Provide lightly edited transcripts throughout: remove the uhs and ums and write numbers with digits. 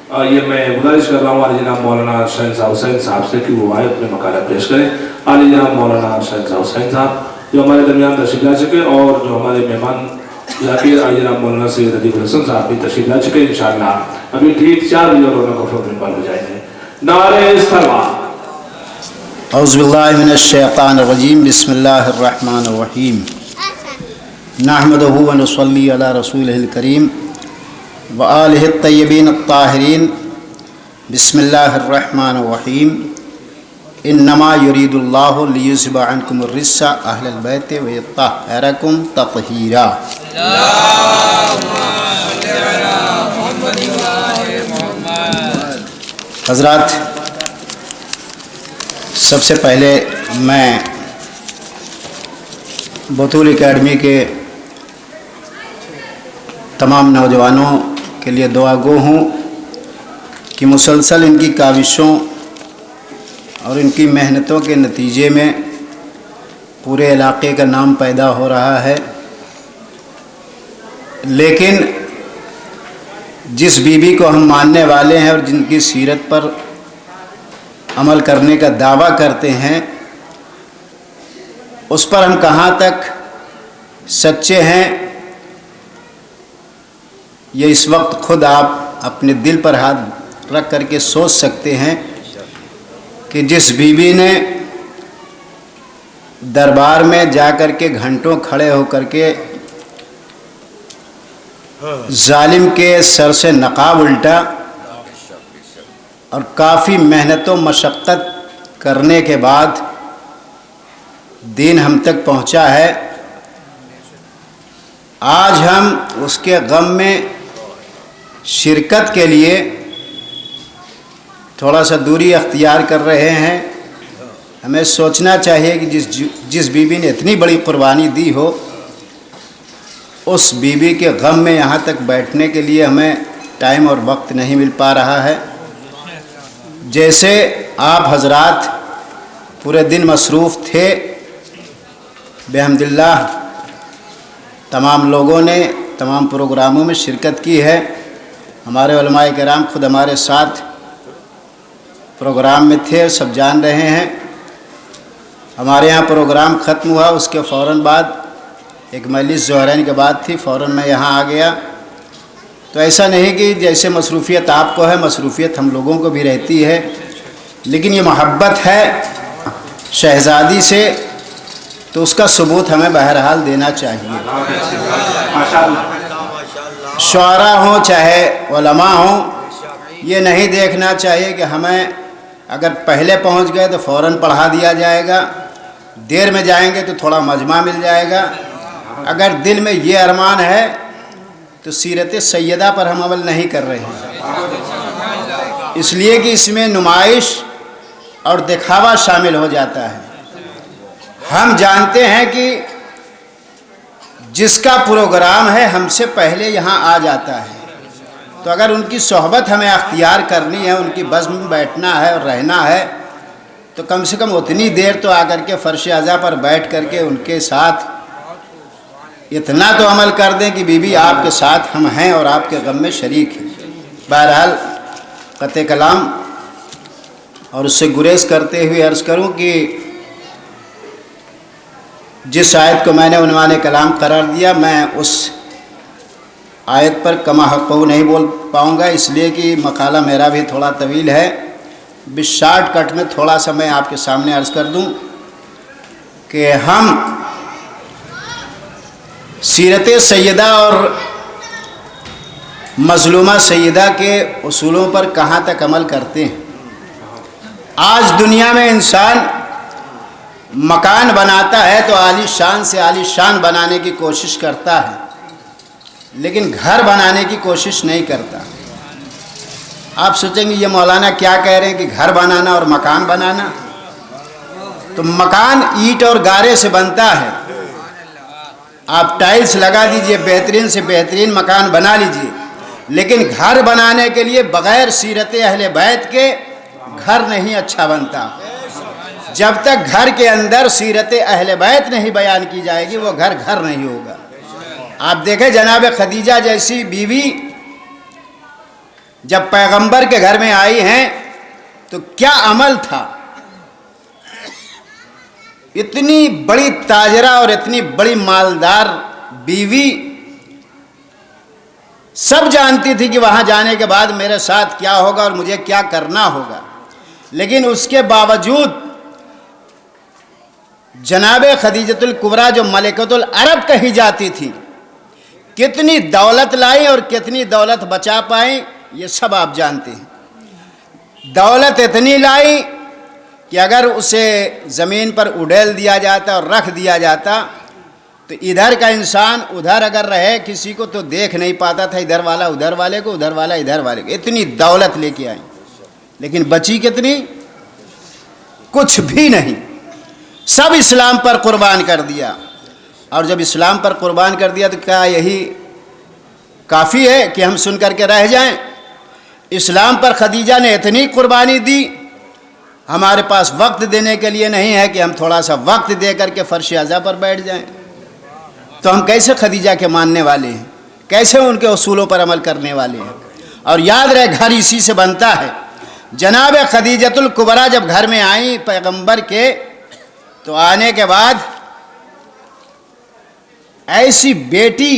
ये मैं गुजारिश कर रहा हूँ आली जनाब मौलाना शहनशाह हुसैन साहब से कि वो आए अपने मकाला पेश करें। आली जनाब मौलाना शहनशाह हुसैन साहब जो हमारे दरमियान तशरीफ ला चुके और जो हमारे मेहमान जाकिर आली जनाब मौलाना सैयद अदीब हसन साहब भी तशरीफ ला चुके। इंशाअल्लाह अभी ठीक 4 बजे और उन्होंने कफर में हो जाएंगे। नारे सलावत। औज़ु बिल्लाहि मिनश शैतानिर रजीम। बिस्मिल्लाहिर रहमानिर रहीम। नहमदुहु व नुसल्ली अला रसूलिहिल करीम व आलिहि तय्यबीन अत्ताहिरीन। बिस्मिल्लाहिर रहमानिर रहीम। इन्नमा युरीदुल्लाहु लियुज़हिबा अन्कुमुर रिज्सा अहलल बैति व यत्तहिरकुम तत्हीरा। हज़रात, सबसे पहले मैं बतूल एकेडमी के तमाम नौजवानों के लिए दुआ गो हूँ कि मुसलसल इनकी काविशों और इनकी मेहनतों के नतीजे में पूरे इलाके का नाम पैदा हो रहा है। लेकिन जिस बीबी को हम मानने वाले हैं और जिनकी सीरत पर अमल करने का दावा करते हैं, उस पर हम कहाँ तक सच्चे हैं, ये इस वक्त खुद आप अपने दिल पर हाथ रख करके सोच सकते हैं कि जिस बीबी ने दरबार में जा कर के घंटों खड़े होकर के जालिम के सर से नकाब उल्टा और काफ़ी मेहनत व मशक्क़त करने के बाद दीन हम तक पहुंचा है, आज हम उसके गम में शिरकत के लिए थोड़ा सा दूरी अख्तियार कर रहे हैं। हमें सोचना चाहिए कि जिस बीबी ने इतनी बड़ी कुर्बानी दी हो, उस बीबी के गम में यहाँ तक बैठने के लिए हमें टाइम और वक्त नहीं मिल पा रहा है। जैसे आप हजरात पूरे दिन मसरूफ़ थे, बेहम्दिल्लाह तमाम लोगों ने तमाम प्रोग्रामों में शिरकत की है। हमारे उलमाए किराम खुद हमारे साथ प्रोग्राम में थे, सब जान रहे हैं। हमारे यहाँ प्रोग्राम ख़त्म हुआ, उसके फ़ौरन बाद एक मजलिस ज़ोहरैन के बाद थी, फ़ौरन मैं यहाँ आ गया। तो ऐसा नहीं कि जैसे मसरूफ़ियत आपको है, मसरूफ़ियत हम लोगों को भी रहती है, लेकिन ये मोहब्बत है शहज़ादी से, तो उसका सबूत हमें बहरहाल देना चाहिए। शुआरा हों चाहे उलमा हों, ये नहीं देखना चाहिए कि हमें अगर पहले पहुंच गए तो फ़ौरन पढ़ा दिया जाएगा, देर में जाएंगे तो थोड़ा मजमा मिल जाएगा। अगर दिल में ये अरमान है तो सीरत सैयदा पर हम अमल नहीं कर रहे हैं, इसलिए कि इसमें नुमाइश और दिखावा शामिल हो जाता है। हम जानते हैं कि जिसका प्रोग्राम है हमसे पहले यहाँ आ जाता है, तो अगर उनकी सोहबत हमें अख्तियार करनी है, उनकी बज़्म में बैठना है और रहना है, तो कम से कम उतनी देर तो आकर के फ़र्श अज़ा पर बैठ करके उनके साथ इतना तो अमल कर दें कि बीबी आपके साथ हम हैं और आपके गम में शरीक हैं। बहरहाल क़त्ए कलाम और उससे गुरेज करते हुए अर्ज़ करूं कि जिस आयत को मैंने उन्वाने कलाम करार दिया, मैं उस आयत पर कमा हक़ नहीं बोल पाऊँगा, इसलिए कि मकाला मेरा भी थोड़ा तवील है। बिस शार्ट कट में थोड़ा सा मैं आपके सामने अर्ज़ कर दूं कि हम सीरत सैयदा और मज़लूमा सैयदा के उसूलों पर कहाँ तक अमल करते हैं। आज दुनिया में इंसान मकान बनाता है तो आलीशान से आलीशान बनाने की कोशिश करता है, लेकिन घर बनाने की कोशिश नहीं करता। आप सोचेंगे ये मौलाना क्या कह रहे हैं कि घर बनाना और मकान बनाना, तो मकान ईंट और गारे से बनता है। आप टाइल्स लगा दीजिए, बेहतरीन से बेहतरीन मकान बना लीजिए, लेकिन घर बनाने के लिए बग़ैर सीरत अहले बैत के घर नहीं अच्छा बनता। जब तक घर के अंदर सीरत अहले बैत नहीं बयान की जाएगी, वो घर घर नहीं होगा। आप देखें जनाब खदीजा जैसी बीवी जब पैगंबर के घर में आई हैं तो क्या अमल था। इतनी बड़ी ताजरा और इतनी बड़ी मालदार बीवी, सब जानती थी कि वहाँ जाने के बाद मेरे साथ क्या होगा और मुझे क्या करना होगा, लेकिन उसके बावजूद जनाबे खदीजतुल कुबरा जो मलिकतुल अरब कही जाती थी, कितनी दौलत लाई और कितनी दौलत बचा पाई, ये सब आप जानते हैं। दौलत इतनी लाई कि अगर उसे ज़मीन पर उड़ेल दिया जाता और रख दिया जाता तो इधर का इंसान उधर अगर रहे किसी को तो देख नहीं पाता था, इधर वाला उधर वाले को, उधर वाला इधर वाले को। इतनी दौलत लेके आई, लेकिन बची कितनी? कुछ भी नहीं। सब इस्लाम पर कुर्बान कर दिया। और जब इस्लाम पर कुर्बान कर दिया तो क्या यही काफ़ी है कि हम सुन करके रह जाएं? इस्लाम पर खदीजा ने इतनी कुर्बानी दी, हमारे पास वक्त देने के लिए नहीं है कि हम थोड़ा सा वक्त दे करके फर्श अज़ा पर बैठ जाएं। तो हम कैसे खदीजा के मानने वाले हैं, कैसे उनके उसूलों पर अमल करने वाले हैं। और याद रहे, घर इसी से बनता है। जनाब खदीजतुल कुबरा जब घर में आई पैगंबर के, तो आने के बाद ऐसी बेटी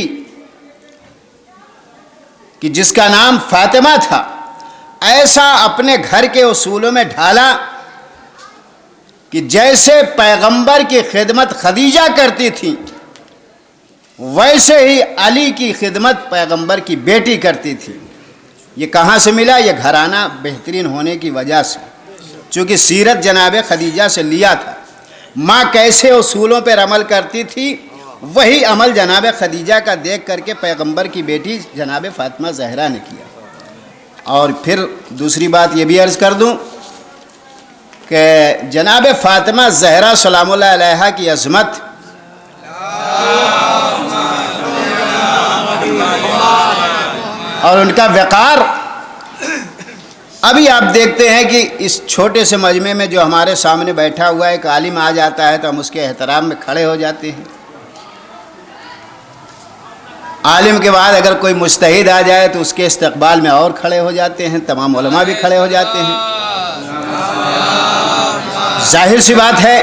कि जिसका नाम फातिमा था, ऐसा अपने घर के उसूलों में ढाला कि जैसे पैगंबर की खिदमत खदीजा करती थी, वैसे ही अली की खिदमत पैगंबर की बेटी करती थी। ये कहाँ से मिला? ये घराना बेहतरीन होने की वजह से, चूँकि सीरत जनाब खदीजा से लिया था। माँ कैसे उसूलों पर अमल करती थी, वही अमल जनाब खदीजा का देख करके पैगंबर की बेटी जनाब फातिमा ज़हरा ने किया। और फिर दूसरी बात ये भी अर्ज़ कर दूँ कि जनाब फातिमा ज़हरा सलामुल्लाह अलैहा की अज़मत और उनका वक़ार, अभी आप देखते हैं कि इस छोटे से मजमे में जो हमारे सामने बैठा हुआ एक आलिम आ जाता है तो हम उसके एहतराम में खड़े हो जाते हैं। आलिम के बाद अगर कोई मुज्तहिद आ जाए तो उसके इस्तकबाल में और खड़े हो जाते हैं, तमाम उलमा भी खड़े हो जाते हैं। जाहिर सी बात है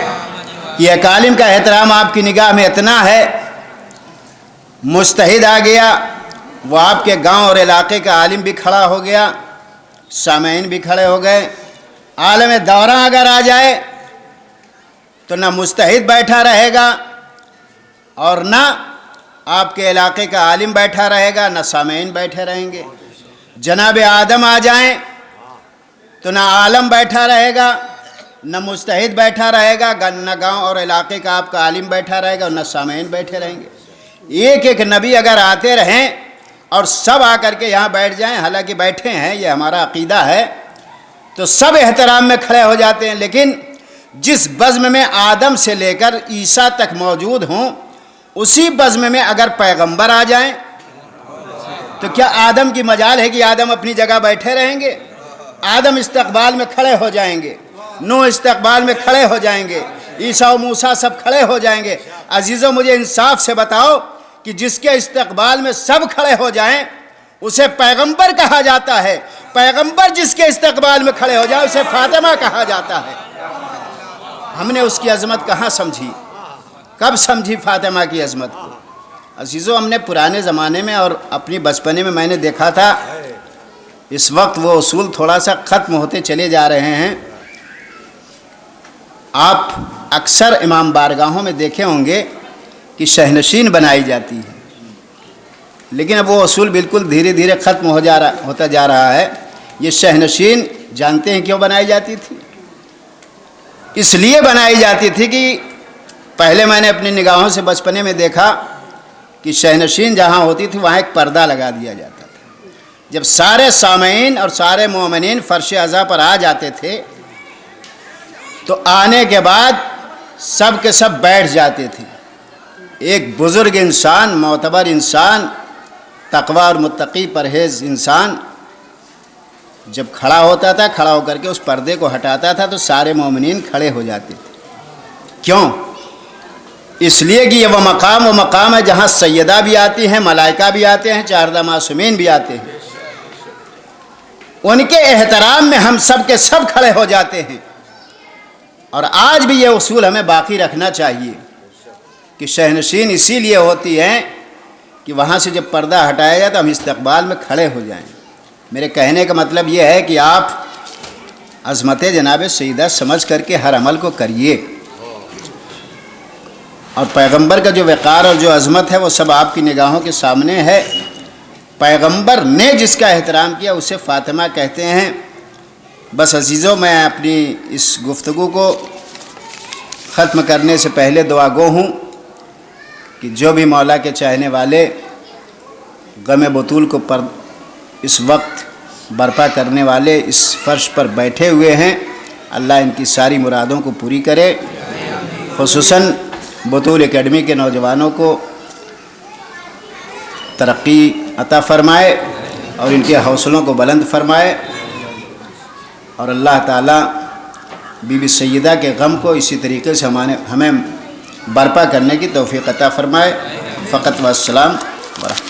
कि एक आलिम का एहतराम आपकी निगाह में इतना है, मुज्तहिद आ गया, वो आपके गांव और इलाके का आलिम भी खड़ा हो गया, सामईन भी खड़े हो गए। आलम दौरा अगर आ जाए तो ना मुज्तहिद बैठा रहेगा और ना आपके इलाके का आलिम बैठा रहेगा, ना सामईन बैठे रहेंगे। जनाब आदम आ जाएं तो ना आलम बैठा रहेगा, ना मुज्तहिद बैठा रहेगा, ना गांव और इलाके का आपका आलिम बैठा रहेगा और ना सामईन बैठे रहेंगे। एक एक नबी अगर आते रहें और सब आकर के यहाँ बैठ जाएं, हालांकि बैठे हैं, ये हमारा अकीदा है, तो सब एहतराम में खड़े हो जाते हैं। लेकिन जिस बज़्म में आदम से लेकर ईसा तक मौजूद हों, उसी बज़्म में अगर पैगंबर आ जाएं तो क्या आदम की मजाल है कि आदम अपनी जगह बैठे रहेंगे? आदम इस्तकबाल में खड़े हो जाएंगे, नूह इस्तकबाल में खड़े हो जाएंगे, ईसा और मूसा सब खड़े हो जाएंगे। अजीज़ों, मुझे इंसाफ से बताओ कि जिसके इस्तकबाल में सब खड़े हो जाएं उसे पैगंबर कहा जाता है, पैगंबर जिसके इस्तकबाल में खड़े हो जाए उसे फातिमा कहा जाता है। हमने उसकी अज़मत कहाँ समझी, कब समझी फातिमा की अज़मत को? अजीज़ों, हमने पुराने ज़माने में और अपनी बचपने में मैंने देखा था, इस वक्त वो उसूल थोड़ा सा ख़त्म होते चले जा रहे हैं। आप अक्सर इमाम बारगाहों में देखे होंगे कि शहनशीन बनाई जाती है, लेकिन अब वो उसूल बिल्कुल धीरे धीरे ख़त्म होता जा रहा है। ये शहनशीन जानते हैं क्यों बनाई जाती थी? इसलिए बनाई जाती थी कि पहले मैंने अपनी निगाहों से बचपने में देखा कि शहनशीन जहाँ होती थी वहाँ एक पर्दा लगा दिया जाता था। जब सारे सामईन और सारे मोमिनीन फर्श अज़ा पर आ जाते थे तो आने के बाद सब के सब बैठ जाते थे। एक बुज़ुर्ग इंसान, मोतबर इंसान, तक़वा और मुत्तकी परहेज़ इंसान जब खड़ा होता था, खड़ा होकर के उस पर्दे को हटाता था तो सारे मोमिनीन खड़े हो जाते थे। क्यों? इसलिए कि ये वो मकाम है जहाँ सैयदा भी आती हैं, मलाइका भी आते हैं, चारदा मासूमीन भी आते हैं। ان کے احترام میں ہم سب کے سب کھڑے ہو جاتے ہیں. اور آج بھی یہ اصول ہمیں باقی رکھنا چاہیے کہ شہنشین اسی لیے ہوتی ہیں کہ وہاں سے جب پردہ ہٹایا جائے تو ہم استقبال میں کھڑے ہو جائیں. میرے کہنے کا مطلب یہ ہے کہ آپ عظمت جناب سیدہ سمجھ کر کے ہر عمل کو کریے، اور پیغمبر کا جو وقار اور جو عظمت ہے وہ سب آپ کی نگاہوں کے سامنے ہے. پیغمبر نے جس کا احترام کیا اسے فاطمہ کہتے ہیں. بس عزیزوں، میں اپنی اس گفتگو کو ختم کرنے سے پہلے دعا گو ہوں کہ جو بھی مولا کے چاہنے والے غم بطول کو اس وقت برپا کرنے والے اس فرش پر بیٹھے ہوئے ہیں، اللہ ان کی ساری مرادوں کو پوری کرے. خصوصاً بطول اکیڈمی کے نوجوانوں کو ترقی عطا فرمائے اور ان کے حوصلوں کو بلند فرمائے، اور اللہ تعالیٰ بی بی سیدہ کے غم کو اسی طریقے سے ہمیں برپا کرنے کی توفیق عطا فرمائے. فقط والسلام ورحمۃ اللہ.